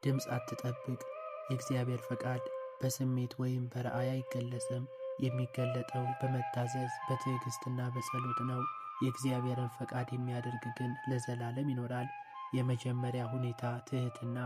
ድምፅ አትጠብቅ። የእግዚአብሔር ፈቃድ በስሜት ወይም በራእይ አይገለጽም። የሚገለጠው በመታዘዝ በትዕግሥትና በጸሎት ነው። የእግዚአብሔርን ፈቃድ የሚያደርግ ግን ለዘላለም ይኖራል። የመጀመሪያ ሁኔታ ትሕትና።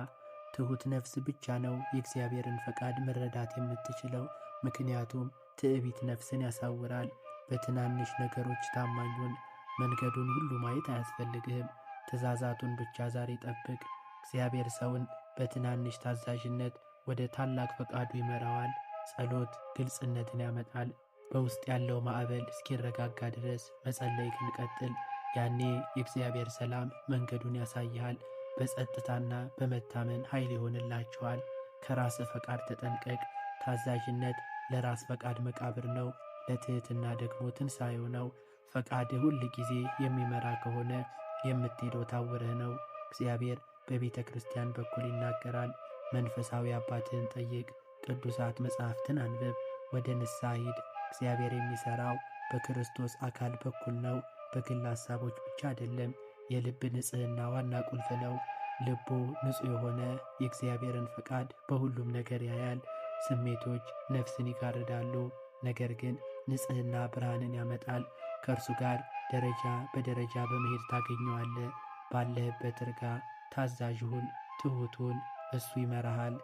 ትሑት ነፍስ ብቻ ነው የእግዚአብሔርን ፈቃድ መረዳት የምትችለው። ምክንያቱም ትዕቢት ነፍስን ያሳውራል። በትናንሽ ነገሮች ታማኙን መንገዱን ሁሉ ማየት አያስፈልግህም። ትእዛዛቱን ብቻ ዛሬ ጠብቅ። እግዚአብሔር ሰውን በትናንሽ ታዛዥነት ወደ ታላቅ ፈቃዱ ይመራዋል። ጸሎት ግልጽነትን ያመጣል። በውስጥ ያለው ማዕበል እስኪረጋጋ ድረስ መጸለይ ክንቀጥል። ያኔ የእግዚአብሔር ሰላም መንገዱን ያሳይሃል። በጸጥታና በመታመን ኃይል ይሆንላችኋል። ከራስ ፈቃድ ተጠንቀቅ። ታዛዥነት ለራስ ፈቃድ መቃብር ነው፣ ለትሕትና ደግሞ ትንሣኤው ነው። ፈቃድህ ሁል ጊዜ የሚመራ ከሆነ የምትሄደው ታውረህ ነው። እግዚአብሔር በቤተ ክርስቲያን በኩል ይናገራል። መንፈሳዊ አባትህን ጠይቅ። ቅዱሳት መጻሕፍትን አንብብ። ወደ ንስሐ ሂድ። እግዚአብሔር የሚሠራው በክርስቶስ አካል በኩል ነው፣ በግል ሐሳቦች ብቻ አይደለም። የልብ ንጽሕና ዋና ቁልፍ ነው። ልቡ ንጹሕ የሆነ የእግዚአብሔርን ፈቃድ በሁሉም ነገር ያያል። ስሜቶች ነፍስን ይጋርዳሉ፣ ነገር ግን ንጽሕና ብርሃንን ያመጣል። ከእርሱ ጋር ደረጃ በደረጃ በመሄድ ታገኘዋለህ። ባለህበት እርጋ፣ ታዛዥ ሁን፣ ትሑት ሁን፣ እሱ ይመራሃል።